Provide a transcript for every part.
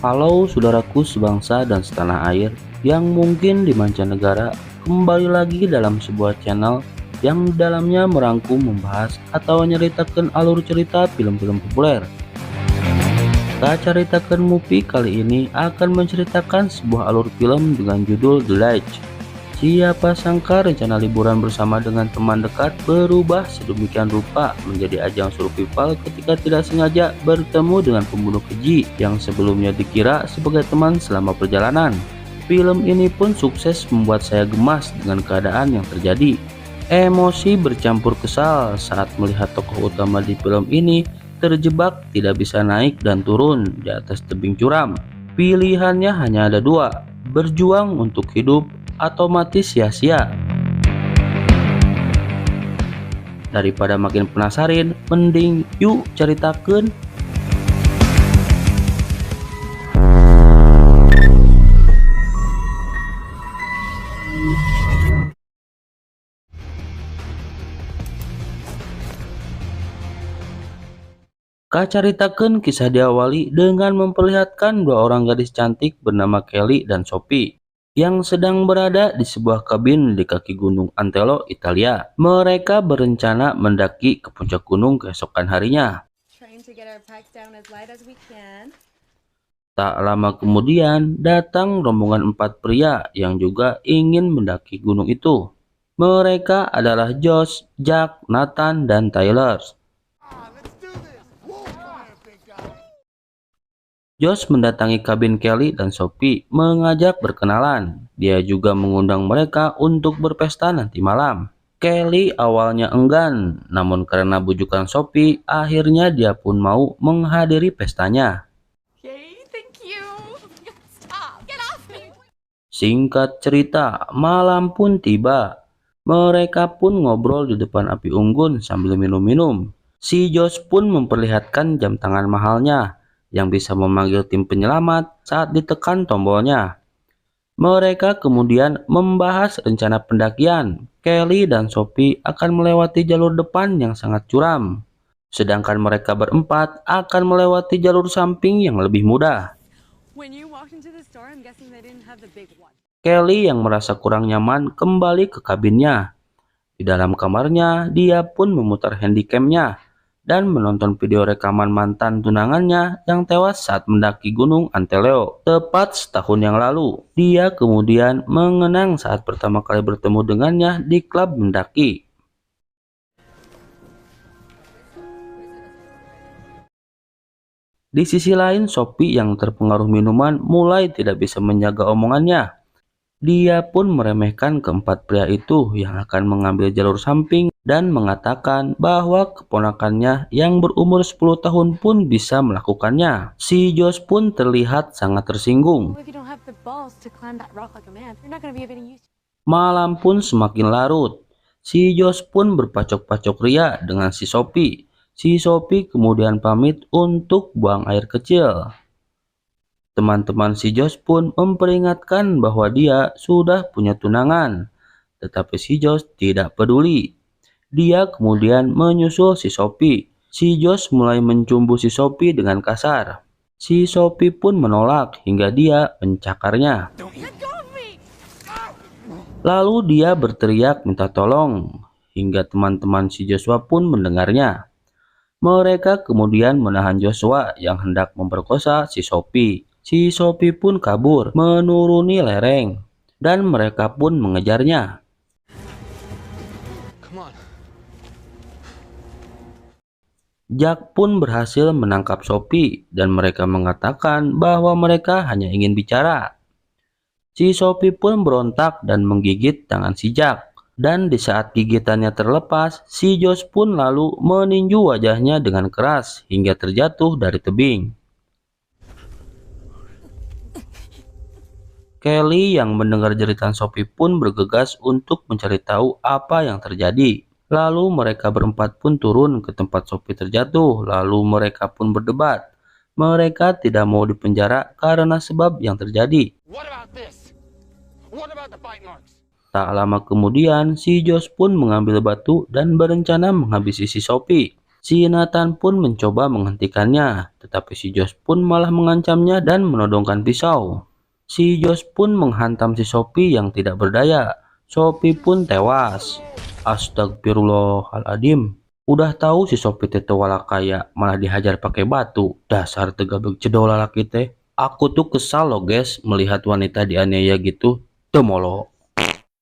Halo saudaraku sebangsa dan setanah air yang mungkin di mancanegara, kembali lagi dalam sebuah channel yang di dalamnya merangkum, membahas, atau nyeritakan alur cerita film-film populer. Kacaritakeun Mupi kali ini akan menceritakan sebuah alur film dengan judul The Lodge. Siapa sangka rencana liburan bersama dengan teman dekat berubah sedemikian rupa menjadi ajang survival ketika tidak sengaja bertemu dengan pembunuh keji yang sebelumnya dikira sebagai teman selama perjalanan. Film ini pun sukses membuat saya gemas dengan keadaan yang terjadi. Emosi bercampur kesal saat melihat tokoh utama di film ini terjebak tidak bisa naik dan turun di atas tebing curam. Pilihannya hanya ada dua, berjuang untuk hidup atau mati sia-sia. Daripada makin penasaran, mending yuk ceritakeun. Kacaritakeun kisah diawali dengan memperlihatkan dua orang gadis cantik bernama Kelly dan Sophie yang sedang berada di sebuah kabin di kaki Gunung Antelo, Italia. Mereka berencana mendaki ke puncak gunung keesokan harinya. Tak lama kemudian datang rombongan 4 pria yang juga ingin mendaki gunung itu. Mereka adalah Josh, Jack, Nathan, dan Tyler. Josh mendatangi kabin Kelly dan Sophie mengajak berkenalan. Dia juga mengundang mereka untuk berpesta nanti malam. Kelly awalnya enggan, namun karena bujukan Sophie, akhirnya dia pun mau menghadiri pestanya. Singkat cerita, malam pun tiba. Mereka pun ngobrol di depan api unggun sambil minum-minum. Si Josh pun memperlihatkan jam tangan mahalnya yang bisa memanggil tim penyelamat saat ditekan tombolnya. Mereka kemudian membahas rencana pendakian. Kelly dan Sophie akan melewati jalur depan yang sangat curam, sedangkan mereka berempat akan melewati jalur samping yang lebih mudah. Kelly yang merasa kurang nyaman kembali ke kabinnya. Di dalam kamarnya, dia pun memutar handycamnya dan menonton video rekaman mantan tunangannya yang tewas saat mendaki Gunung Antelo tepat setahun yang lalu. Dia kemudian mengenang saat pertama kali bertemu dengannya di klub mendaki. Di sisi lain, Sophie yang terpengaruh minuman mulai tidak bisa menjaga omongannya. Dia pun meremehkan keempat pria itu yang akan mengambil jalur samping dan mengatakan bahwa keponakannya yang berumur 10 tahun pun bisa melakukannya. Si Josh pun terlihat sangat tersinggung. Malam pun semakin larut. Si Josh pun berpacok-pacok ria dengan si Sophie. Si Sophie kemudian pamit untuk buang air kecil. Teman-teman si Josh pun memperingatkan bahwa dia sudah punya tunangan, tetapi si Josh tidak peduli. Dia kemudian menyusul si Sophie. Si Josh mulai mencumbu si Sophie dengan kasar. Si Sophie pun menolak hingga dia mencakarnya. Lalu dia berteriak minta tolong hingga teman-teman si Joshua pun mendengarnya. Mereka kemudian menahan Joshua yang hendak memperkosa si Sophie. Si Sophie pun kabur menuruni lereng dan mereka pun mengejarnya. Jack pun berhasil menangkap Sophie dan mereka mengatakan bahwa mereka hanya ingin bicara. Si Sophie pun berontak dan menggigit tangan si Jack. Dan di saat gigitannya terlepas, si Josh pun lalu meninju wajahnya dengan keras hingga terjatuh dari tebing. Kelly yang mendengar jeritan Sophie pun bergegas untuk mencari tahu apa yang terjadi. Lalu mereka berempat pun turun ke tempat Sophie terjatuh, lalu mereka pun berdebat. Mereka tidak mau dipenjara karena sebab yang terjadi. Tak lama kemudian, si Josh pun mengambil batu dan berencana menghabisi si Sophie. Si Nathan pun mencoba menghentikannya, tetapi si Josh pun malah mengancamnya dan menodongkan pisau. Si Josh pun menghantam si Sophie yang tidak berdaya. Sophie pun tewas. Astagfirullahaladzim. Udah tahu si Sophie teh wala kaya, malah dihajar pakai batu. Dasar tegabeg cedol laki teh. Aku tuh kesal loh guys melihat wanita dianiaya gitu. Demolo.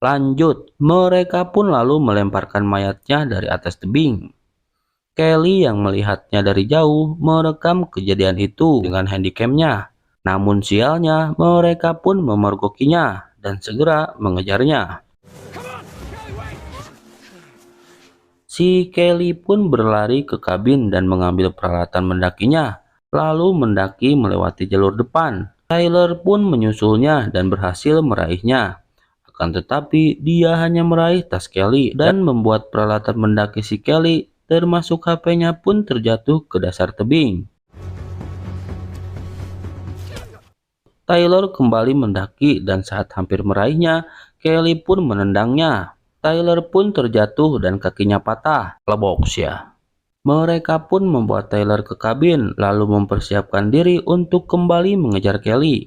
Lanjut, mereka pun lalu melemparkan mayatnya dari atas tebing. Kelly yang melihatnya dari jauh merekam kejadian itu dengan handycam-nya. Namun sialnya, mereka pun memergokinya dan segera mengejarnya. Si Kelly pun berlari ke kabin dan mengambil peralatan mendakinya, lalu mendaki melewati jalur depan. Tyler pun menyusulnya dan berhasil meraihnya. Akan tetapi, dia hanya meraih tas Kelly dan membuat peralatan mendaki si Kelly, termasuk HP-nya pun terjatuh ke dasar tebing. Tyler kembali mendaki dan saat hampir meraihnya, Kelly pun menendangnya. Tyler pun terjatuh dan kakinya patah. Leboks ya. Mereka pun membawa Tyler ke kabin, lalu mempersiapkan diri untuk kembali mengejar Kelly.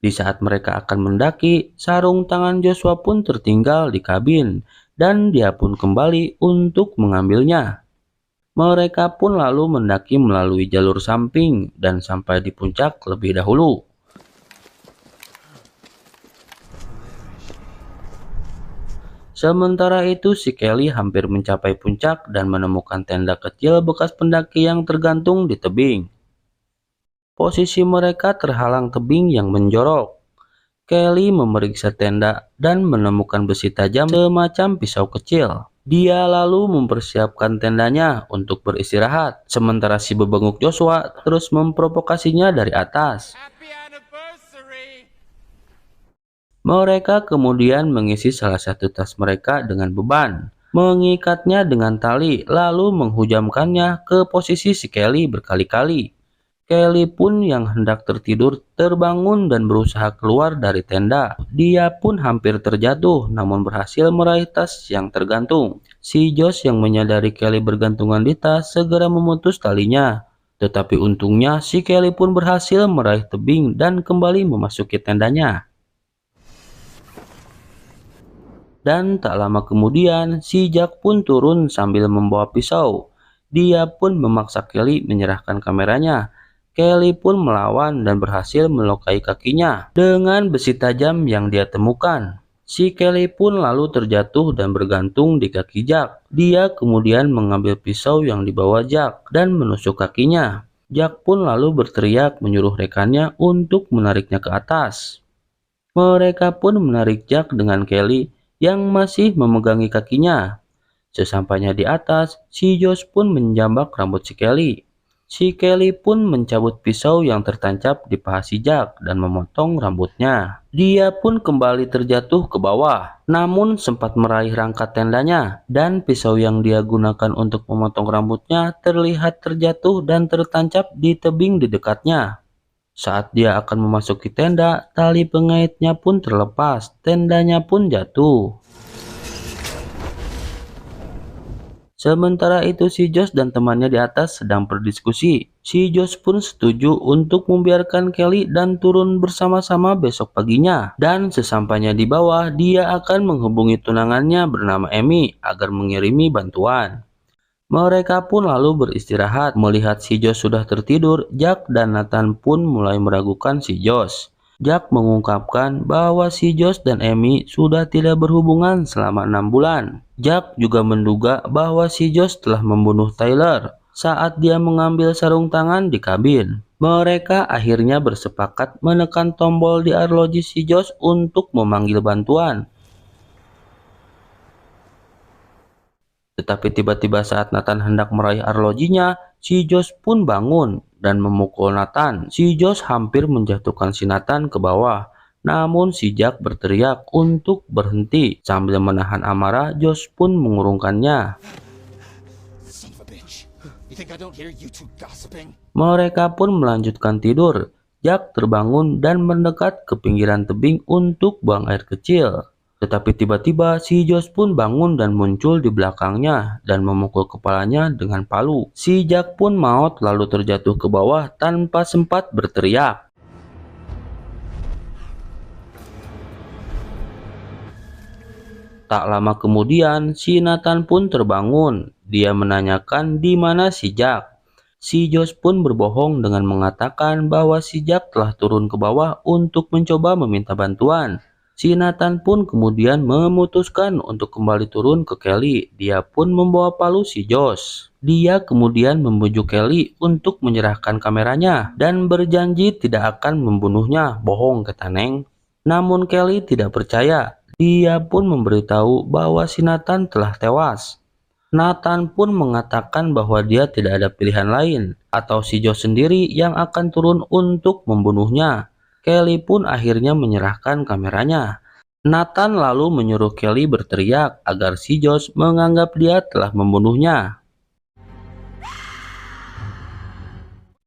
Di saat mereka akan mendaki, sarung tangan Joshua pun tertinggal di kabin, dan dia pun kembali untuk mengambilnya. Mereka pun lalu mendaki melalui jalur samping dan sampai di puncak lebih dahulu. Sementara itu si Kelly hampir mencapai puncak dan menemukan tenda kecil bekas pendaki yang tergantung di tebing. Posisi mereka terhalang tebing yang menjorok. Kelly memeriksa tenda dan menemukan besi tajam semacam pisau kecil. Dia lalu mempersiapkan tendanya untuk beristirahat, sementara si bebenguk Joshua terus memprovokasinya dari atas. Mereka kemudian mengisi salah satu tas mereka dengan beban, mengikatnya dengan tali, lalu menghujamkannya ke posisi si Kelly berkali-kali. Kelly pun yang hendak tertidur terbangun dan berusaha keluar dari tenda. Dia pun hampir terjatuh namun berhasil meraih tas yang tergantung. Si Josh yang menyadari Kelly bergantungan di tas segera memutus talinya. Tetapi untungnya si Kelly pun berhasil meraih tebing dan kembali memasuki tendanya. Dan tak lama kemudian si Jack pun turun sambil membawa pisau. Dia pun memaksa Kelly menyerahkan kameranya. Kelly pun melawan dan berhasil melukai kakinya dengan besi tajam yang dia temukan. Si Kelly pun lalu terjatuh dan bergantung di kaki Jack. Dia kemudian mengambil pisau yang dibawa Jack dan menusuk kakinya. Jack pun lalu berteriak menyuruh rekannya untuk menariknya ke atas. Mereka pun menarik Jack dengan Kelly yang masih memegangi kakinya. Sesampainya di atas, si Josh pun menjambak rambut si Kelly. Si Kelly pun mencabut pisau yang tertancap di paha si Jack dan memotong rambutnya. Dia pun kembali terjatuh ke bawah, namun sempat meraih rangka tendanya dan pisau yang dia gunakan untuk memotong rambutnya terlihat terjatuh dan tertancap di tebing di dekatnya. Saat dia akan memasuki tenda, tali pengaitnya pun terlepas, tendanya pun jatuh. Sementara itu si Josh dan temannya di atas sedang berdiskusi. Si Josh pun setuju untuk membiarkan Kelly dan turun bersama-sama besok paginya. Dan sesampainya di bawah, dia akan menghubungi tunangannya bernama Amy agar mengirimi bantuan. Mereka pun lalu beristirahat. Melihat si Josh sudah tertidur, Jack dan Nathan pun mulai meragukan si Josh. Jack mengungkapkan bahwa si Josh dan Amy sudah tidak berhubungan selama 6 bulan. Jack juga menduga bahwa si Josh telah membunuh Tyler saat dia mengambil sarung tangan di kabin. Mereka akhirnya bersepakat menekan tombol di arloji si Josh untuk memanggil bantuan. Tetapi tiba-tiba saat Nathan hendak meraih arlojinya, si Josh pun bangun dan memukul Nathan. Si Josh hampir menjatuhkan si Nathan ke bawah. Namun si Jack berteriak untuk berhenti. Sambil menahan amarah, Josh pun mengurungkannya. Mereka pun melanjutkan tidur. Jack terbangun dan mendekat ke pinggiran tebing untuk buang air kecil. Tetapi tiba-tiba si Josh pun bangun dan muncul di belakangnya dan memukul kepalanya dengan palu. Si Jack pun maut lalu terjatuh ke bawah tanpa sempat berteriak. Tak lama kemudian, si Nathan pun terbangun. Dia menanyakan di mana si Jack. Si Josh pun berbohong dengan mengatakan bahwa si Jack telah turun ke bawah untuk mencoba meminta bantuan. Si Nathan pun kemudian memutuskan untuk kembali turun ke Kelly. Dia pun membawa palu si Josh. Dia kemudian membujuk Kelly untuk menyerahkan kameranya dan berjanji tidak akan membunuhnya. Bohong, kata Neng. Namun Kelly tidak percaya. Dia pun memberitahu bahwa si Nathan telah tewas. Nathan pun mengatakan bahwa dia tidak ada pilihan lain, atau si Josh sendiri yang akan turun untuk membunuhnya. Kelly pun akhirnya menyerahkan kameranya. Nathan lalu menyuruh Kelly berteriak agar si Josh menganggap dia telah membunuhnya.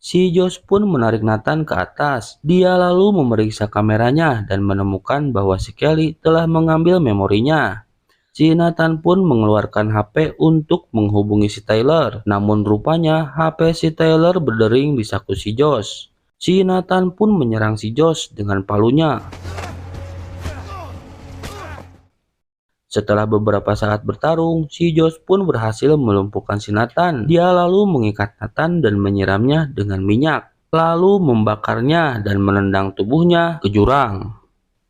Si Josh pun menarik Nathan ke atas. Dia lalu memeriksa kameranya dan menemukan bahwa si Kelly telah mengambil memorinya. Si Nathan pun mengeluarkan HP untuk menghubungi si Tyler. Namun rupanya HP si Tyler berdering di saku si Josh. Si Nathan pun menyerang si Josh dengan palunya. Setelah beberapa saat bertarung, si Josh pun berhasil melumpuhkan si Nathan. Dia lalu mengikat Nathan dan menyiramnya dengan minyak, lalu membakarnya dan menendang tubuhnya ke jurang.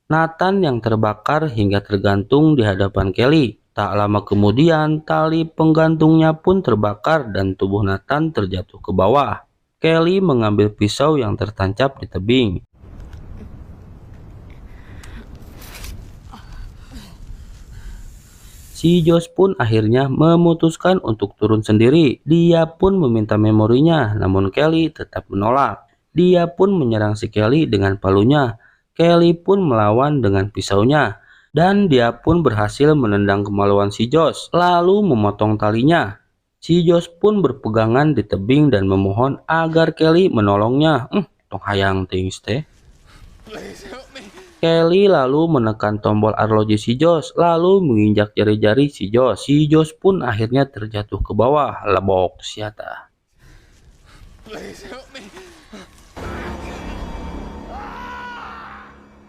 Nathan yang terbakar hingga tergantung di hadapan Kelly. Tak lama kemudian, tali penggantungnya pun terbakar dan tubuh Nathan terjatuh ke bawah. Kelly mengambil pisau yang tertancap di tebing. Si Josh pun akhirnya memutuskan untuk turun sendiri. Dia pun meminta memorinya, namun Kelly tetap menolak. Dia pun menyerang si Kelly dengan palunya. Kelly pun melawan dengan pisaunya. Dan dia pun berhasil menendang kemaluan si Josh, lalu memotong talinya. Si Josh pun berpegangan di tebing dan memohon agar Kelly menolongnya. Tong hayang tings teh. Kelly lalu menekan tombol arloji si Josh, lalu menginjak jari-jari si Josh. Si Josh pun akhirnya terjatuh ke bawah. Lebok siata.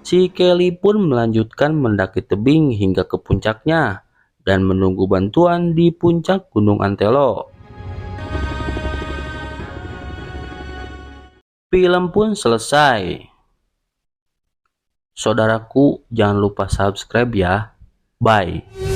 Si Kelly pun melanjutkan mendaki tebing hingga ke puncaknya dan menunggu bantuan di puncak Gunung Antelo. Film pun selesai. Saudaraku, jangan lupa subscribe ya. Bye.